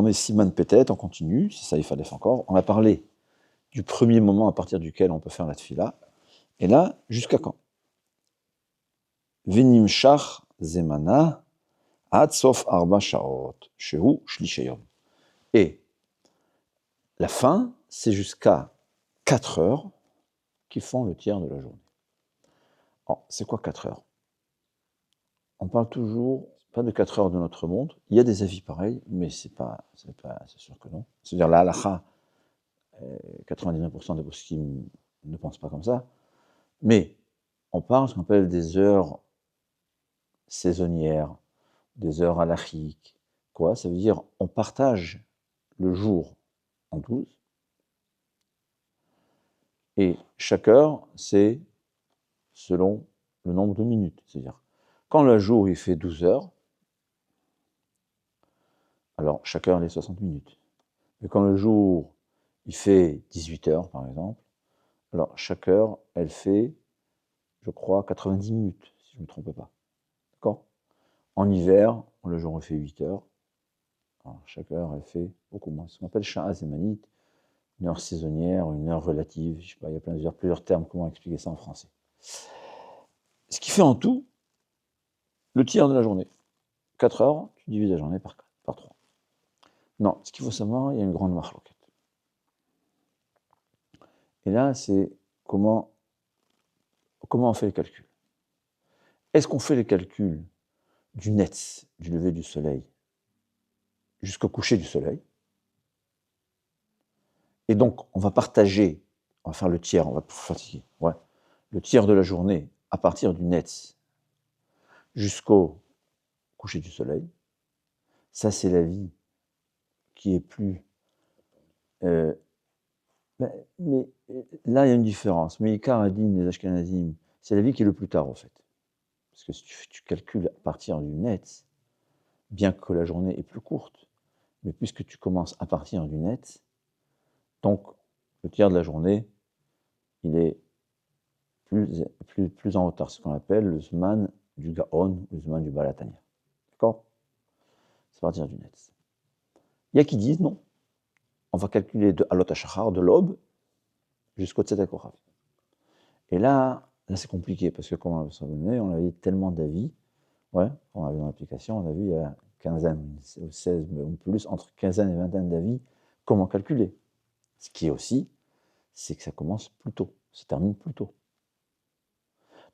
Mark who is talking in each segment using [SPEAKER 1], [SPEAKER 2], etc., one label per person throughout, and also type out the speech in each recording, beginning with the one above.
[SPEAKER 1] on est Siman Pétet, on continue, c'est ça il fallait encore. On a parlé du premier moment à partir duquel on peut faire la tfila. Et là, jusqu'à quand? Venim shach zemana ad sof arba shaot, shehu shlishayom. Et la fin, c'est jusqu'à 4 heures qui font le tiers de la journée. Alors, c'est quoi 4 heures? On parle toujours, pas de 4 heures de notre monde. Il y a des avis pareils, mais c'est sûr que non. C'est-à-dire la halakha, 99% des poskim ne pensent pas comme ça. Mais on parle ce qu'on appelle des heures saisonnières, des heures halachiques. Quoi? Ça veut dire on partage le jour en 12. Et chaque heure, c'est selon le nombre de minutes. C'est-à-dire, quand le jour il fait 12 heures, alors chaque heure, elle est 60 minutes. Mais quand le jour il fait 18 heures, par exemple, alors chaque heure, elle fait, je crois, 90 minutes, si je ne me trompe pas. D'accord? En hiver, le jour il fait 8 heures. Alors, chaque heure, elle fait beaucoup moins. Ce qu'on appelle Sha'a Zemanit, une heure saisonnière, une heure relative, je sais pas, il y a plusieurs termes, comment expliquer ça en français. Ce qui fait en tout le tiers de la journée. 4 heures, tu divises la journée par 3. Non, ce qu'il faut savoir, il y a une grande marloquette. Et là, c'est comment on fait les calculs. Est-ce qu'on fait les calculs du net, du lever du soleil, jusqu'au coucher du soleil? Et donc, on va faire le tiers, on va fatiguer, le tiers de la journée à partir du net jusqu'au coucher du soleil. Ça, c'est la vie qui est plus... mais là, il y a une différence. Mais Ikar a dit, les Ashkenazim, c'est la vie qui est le plus tard, en fait. Parce que si tu calcules à partir du net, bien que la journée est plus courte, mais puisque tu commences à partir du net, donc le tiers de la journée, il est plus en retard. C'est ce qu'on appelle le Zman du Gaon, le Zman du Balatania. D'accord? C'est à partir du net. Il y a qui disent non. On va calculer de Alot HaShachar, de l'aube, jusqu'au Tzedek Kochav. Et là c'est compliqué, parce que comme on avait tellement d'avis, on avait dans l'application, on a vu il y a quinzaine ou 16 ou plus, entre quinzaine et vingtaine d'avis, comment calculer. Ce qui est aussi, c'est que ça commence plus tôt, ça termine plus tôt.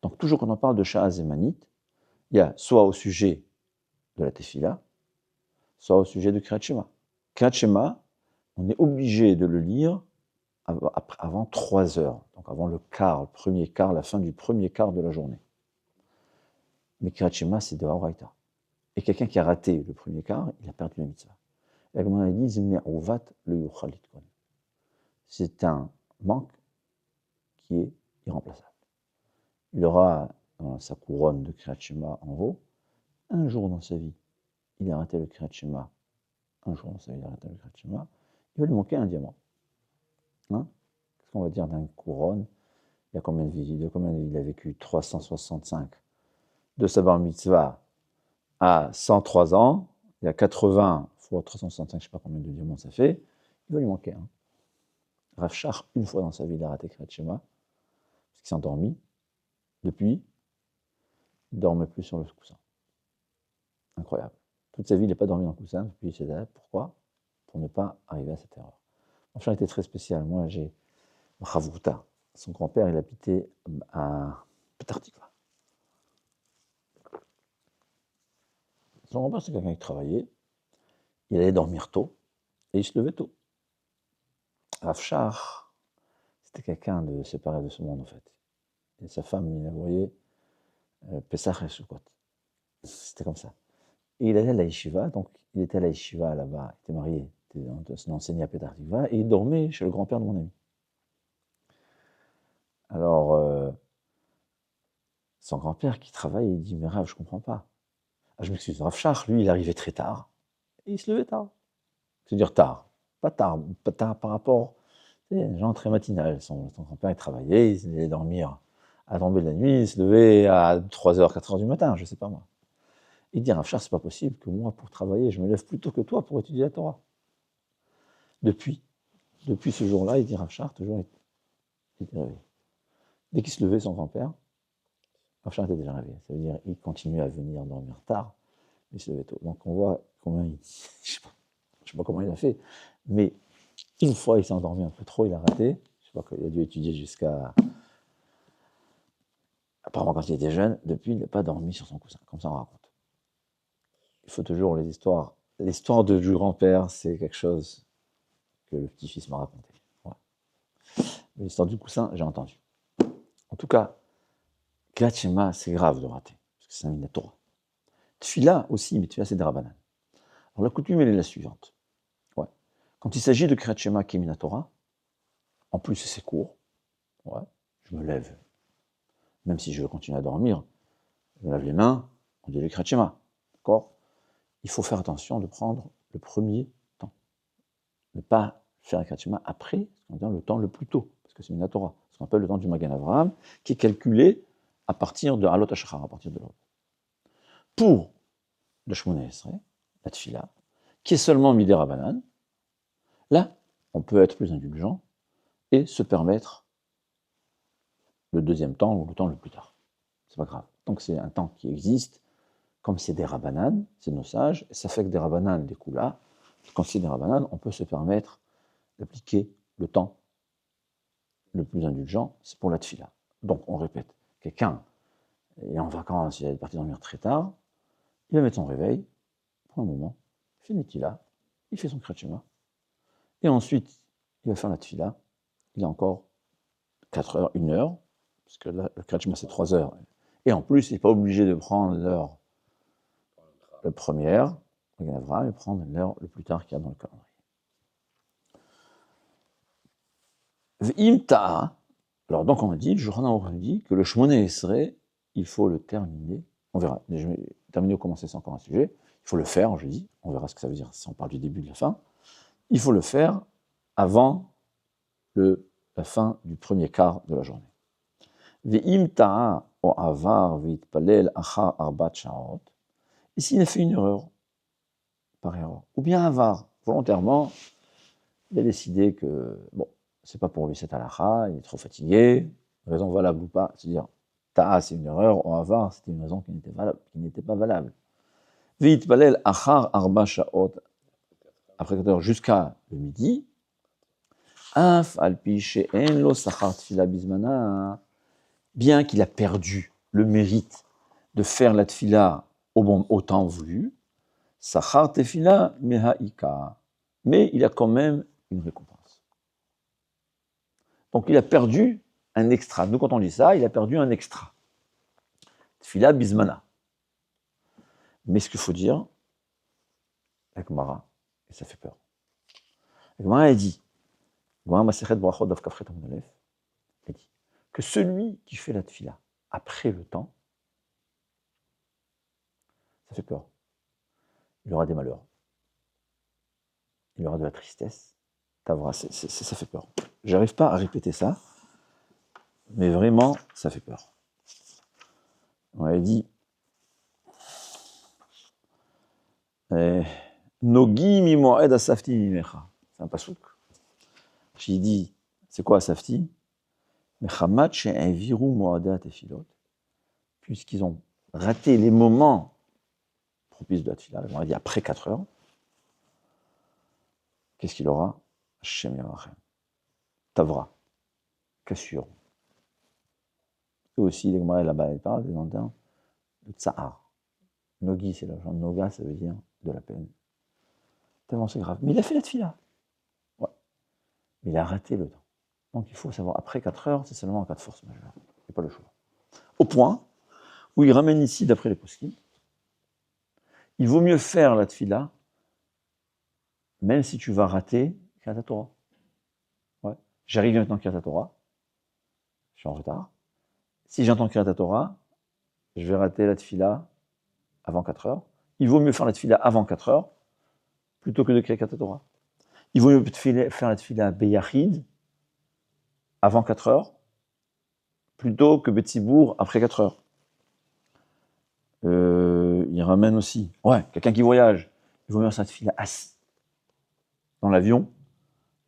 [SPEAKER 1] Donc toujours quand on parle de Sha'a Zemanit, il y a soit au sujet de la Tefila, soit au sujet de Kriyat Shema. Kriyat Shema, on est obligé de le lire avant 3 heures, donc avant le premier quart, la fin du premier quart de la journée. Mais Kriyat Shema, c'est de Haoraïta. Et quelqu'un qui a raté le premier quart, il a perdu la mitzvah. Et comme on a dit, c'est un manque qui est irremplaçable. Il aura dans sa couronne de Kriyat Shema en haut, un jour dans sa vie, il a raté le Kriyat Shema. Un jour dans sa vie, il a raté le Kriyat Shema. Il va lui manquer un diamant. Qu'est-ce qu'on va dire d'une couronne? Il y a combien de vies? Il a vécu 365. De sa bar mitzvah à 103 ans, il y a 80 fois 365, je ne sais pas combien de diamants ça fait, il va lui manquer un. Rav Shach, une fois dans sa vie, il a raté Kriyat Shema, parce qu'il s'est endormi. Depuis, il ne dormait plus sur le coussin. Incroyable. Toute sa vie, il n'a pas dormi dans le coussin, depuis ses dates. Pourquoi? Pour ne pas arriver à cette erreur. Mon frère était très spécial. Moi, j'ai Chavruta. Son grand-père, il habitait à Petah Tikva. Son grand-père, c'est quelqu'un qui travaillait. Il allait dormir tôt et il se levait tôt. Rav Shach, c'était quelqu'un de séparé de ce monde, en fait. Et sa femme, il la voyait Pesach et Sukkot. C'était comme ça. Et il allait à la yeshiva, donc il était à la yeshiva là-bas, il était marié, il enseignait à Petah Tikva, et il dormait chez le grand-père de mon ami. Alors, son grand-père qui travaille, il dit, mais Rav, je comprends pas. Ah, je m'excuse, Rav Shach, lui, il arrivait très tard, et il se levait tard. C'est-à-dire tard, pas tard par rapport, les gens très matinales. Son grand-père, il travaillait, il allait dormir à la tombée de la nuit, il se levait à 3h, 4h du matin, je sais pas moi. Il dit, Rav Shach, c'est pas possible que moi, pour travailler, je me lève plus tôt que toi pour étudier la Torah. Depuis ce jour-là, il dit Rav Shach, toujours il était réveillé. Dès qu'il se levait, son grand-père, Rav Shach était déjà réveillé. Ça veut dire qu'il continuait à venir dormir tard, mais il se levait tôt. Donc on voit combien je sais pas comment il a fait, mais une fois il s'est endormi un peu trop, il a raté. Je sais pas, il a dû étudier jusqu'à. Apparemment, quand il était jeune, depuis, il n'a pas dormi sur son coussin, comme ça on raconte. Il faut toujours les histoires. L'histoire du grand-père, c'est quelque chose que le petit-fils m'a raconté. Ouais. Mais l'histoire du coussin, j'ai entendu. En tout cas, Kriyat Shema, c'est grave de rater, parce que c'est un Minatora. Tfila aussi, mais Tfila, c'est des Rabbanan. Alors la coutume, elle est la suivante. Ouais. Quand il s'agit de Kriyat Shema qui est Minatora, en plus c'est court, ouais, je me lève. Même si je veux continuer à dormir, je me lave les mains, on dit le Kriyat Shema. D'accord ? Il faut faire attention de prendre le premier temps. Ne pas faire un Kriyat Shema après, ce qu'on dit le temps le plus tôt, parce que c'est Minatora, ce qu'on appelle le temps du Magan Avraham, qui est calculé à partir de Alot HaShachar, à partir de l'aube. Pour le Shmoneh Esrei, la Tfila, qui est seulement Midei Rabbanan, là, on peut être plus indulgent et se permettre le deuxième temps ou le temps le plus tard. C'est pas grave. Donc c'est un temps qui existe, comme c'est des Rabbanan, c'est nos sages, et ça fait que des Rabbanan, des Kula, quand c'est des Rabbanan, on peut se permettre d'appliquer le temps le plus indulgent, c'est pour la Tfila. Donc on répète, quelqu'un est en vacances, il est parti dormir très tard, il va mettre son réveil, prend un moment, finit-il là, il fait son Kriyat Shema, et ensuite, il va faire la Tfila, il a encore 4 heures, 1 heure, parce que là, le Kriyat Shema c'est 3 heures, et en plus, il n'est pas obligé de prendre l'heure la première, il va prendre l'heure le plus tard qu'il y a dans le calendrier. V'imta, alors donc on a dit, le Shulchan Aruch dit que le Shmoneh Esrei, il faut le terminer, on verra, je vais terminer ou commencer, c'est encore un sujet, il faut le faire, je dis, on verra ce que ça veut dire si on parle du début de la fin, il faut le faire avant la fin du premier quart de la journée. Ve'imta o avar ve'itpalel achar arbat sha'ot, et s'il a fait une erreur, par erreur, ou bien avar, volontairement, il a décidé que, bon, c'est pas pour lui cette halakha, il est trop fatigué, raison valable ou pas, c'est-à-dire, ta'a c'est une erreur, ou avar c'était une raison qui n'était pas valable. Ve'itpalel achar arba sha'ot, après 4 heures jusqu'à le midi, af alpi she'en lo sachar tfila bizmana, bien qu'il a perdu le mérite de faire la tfila au temps voulu, sachar tefila mehaika, mais il a quand même une récompense. Donc il a perdu un extra. Nous, quand on dit ça, il a perdu un extra. Tfila bismana. Mais ce qu'il faut dire, la Gemara, et ça fait peur. La Gemara, elle dit, que celui qui fait la tfila après le temps, ça fait peur. Il aura des malheurs. Il aura de la tristesse. Ça fait peur. J'arrive pas à répéter ça, mais vraiment, ça fait peur. On avait dit Nogi mimoed asafti mimecha. C'est un pasouk. J'ai dit, c'est quoi asafti? Mechamat she'eviru moadat tefilot. Puisqu'ils ont raté les moments propices de la tefila, on a dit après 4 heures, qu'est-ce qu'il aura? Hashem yarachem. Tavra. Cassure. Et aussi, les Gemara là-bas, elle parle des entends de tsahar. Nogi, c'est l'argent. Noga, ça veut dire de la peine. Tellement c'est grave. Mais il a fait la tefila. Ouais. Mais il a raté le temps. Donc il faut savoir, après 4 heures, c'est seulement en cas de force majeure. Il n'y a pas le choix. Au point où il ramène ici, d'après les poskim, il vaut mieux faire la tefila, même si tu vas rater Kriyat Torah. Ouais. J'arrive maintenant à Kriyat Torah, je suis en retard. Si j'entends Kriyat Torah, je vais rater la tefila avant 4 heures. Il vaut mieux faire la tefila avant 4 heures, plutôt que de Kriyat Torah. Il vaut mieux faire la tefila Beyachid avant 4 heures, plutôt que Betsibour après 4 heures. Il ramène aussi, quelqu'un qui voyage, il vaut mieux faire la tefila assis dans l'avion,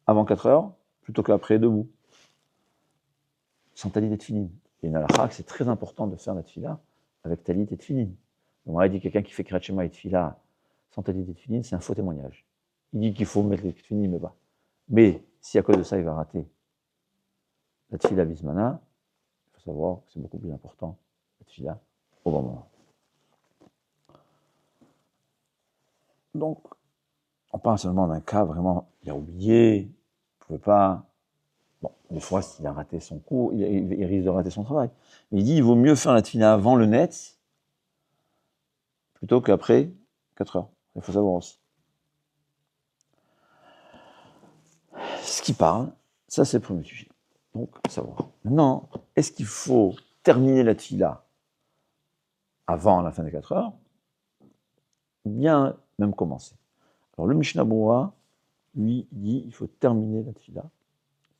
[SPEAKER 1] avant 4 heures, plutôt qu'après debout. Sans talit et tefilin. Il y a une halakha que c'est très important de faire la tefila avec talit et tefilin. On m'a dit quelqu'un qui fait Kriyat Shema et tefila sans talit et tefilin, c'est un faux témoignage. Il dit qu'il faut mettre les tefilin, mais pas. Mais si à cause de ça, il va rater la tefila bismana, il faut savoir que c'est beaucoup plus important, la tefila, au bon moment. Donc, on parle seulement d'un cas vraiment, il a oublié, il ne pouvait pas. Bon, des fois, s'il a raté son cours, il risque de rater son travail. Mais il dit il vaut mieux faire la tefila avant le net plutôt qu'après 4 heures. Il faut savoir aussi. Ce qui parle, ça c'est le premier sujet. Donc, savoir. Maintenant, est-ce qu'il faut terminer la tefila avant la fin des 4 heures ou bien même commencer? Alors, le Mishnah Berurah, lui, dit il faut terminer la tefila.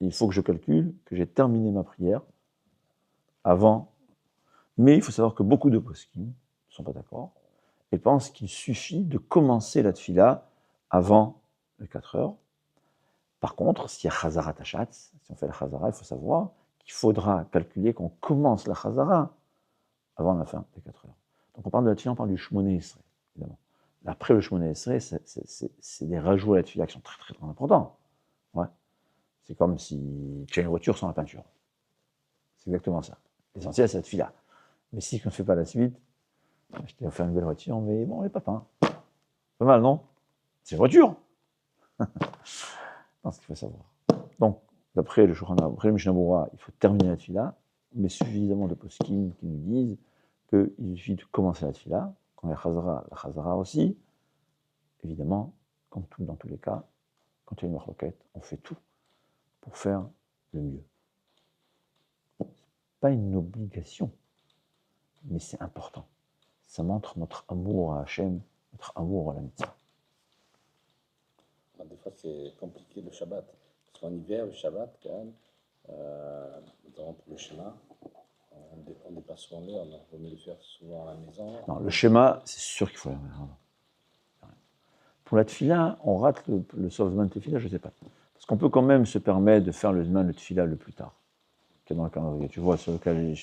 [SPEAKER 1] Il faut que je calcule que j'ai terminé ma prière avant. Mais il faut savoir que beaucoup de poskim ne sont pas d'accord et pensent qu'il suffit de commencer la tefila avant les 4 heures. Par contre, s'il y a Chazara Tachat, si on fait la Chazara, il faut savoir qu'il faudra calculer qu'on commence la Chazara avant la fin des 4 heures. Donc on parle de la tefila, on parle du Shmoné Esrei, évidemment. Après le Shmoné Esrei, c'est des rajouts à la tefila qui sont très très, très importants. Ouais. C'est comme si tu as une voiture sans la peinture. C'est exactement ça. L'essentiel, c'est la tefila. Mais si on ne fait pas la suite, je t'ai offert une belle voiture, mais bon, elle n'est pas peinte. Pas mal, non? C'est une voiture. C'est ce qu'il faut savoir. Donc, d'après le Mishnah Berurah, il faut terminer la tefila, mais suffisamment de poskim qui nous disent qu'il suffit de commencer la tefila, quand il y a la chazara aussi. Évidemment, comme dans tous les cas, quand il y a une marloquette, on fait tout pour faire le mieux. Ce n'est pas une obligation, mais c'est important. Ça montre notre amour à Hachem, notre amour à la mitzvah.
[SPEAKER 2] Des fois, c'est compliqué le Shabbat. Parce qu'en hiver, le Shabbat, quand même, notamment pour le schéma, on dépasse souvent l'heure, donc il vaut mieux le faire souvent à la maison.
[SPEAKER 1] Non, le schéma, c'est sûr qu'il faut la faire. Pour la tefila, on rate le Sovzman tefila, je ne sais pas. Parce qu'on peut quand même se permettre de faire le Zman le tefila le plus tard, qui est dans le calendrier. Tu vois, sur le Kaji,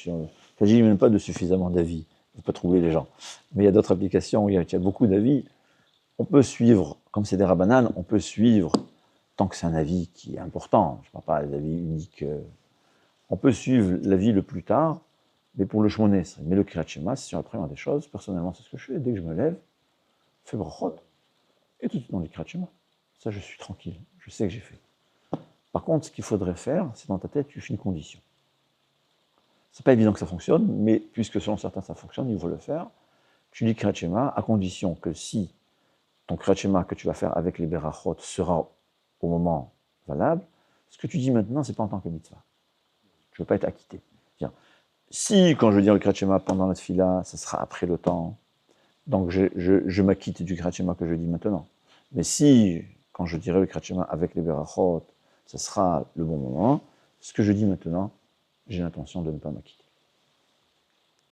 [SPEAKER 1] il n'y a même pas de suffisamment d'avis. Il ne faut pas troubler les gens. Mais il y a d'autres applications où il y a beaucoup d'avis. On peut suivre, comme c'est des rabbanan, on peut suivre, tant que c'est un avis qui est important, je ne parle pas d'avis unique, on peut suivre l'avis le plus tard, mais pour le Shmoné Esrei. Mais le Kriyat Shema, c'est sur la première des choses. Personnellement, c'est ce que je fais. Dès que je me lève, je fais brachot. Et tout de suite dans le Kriyat Shema. Ça, je suis tranquille. Je sais que j'ai fait. Par contre, ce qu'il faudrait faire, c'est dans ta tête, tu fais une condition. C'est pas évident que ça fonctionne, mais puisque selon certains ça fonctionne, il faut le faire. Tu dis Kriyat Shema à condition que si ton Kriyat Shema que tu vas faire avec les berachot sera au moment valable, ce que tu dis maintenant, c'est pas en tant que mitzvah. Je ne veux pas être acquitté. Bien. Si, quand je veux dire le Kriyat Shema pendant la tefila, ça sera après le temps, donc je m'acquitte du Kriyat Shema que je dis maintenant. Mais si, quand je dirai le Kriyat Shema avec les berachot, ça sera le bon moment, ce que je dis maintenant, j'ai l'intention de ne pas m'acquitter.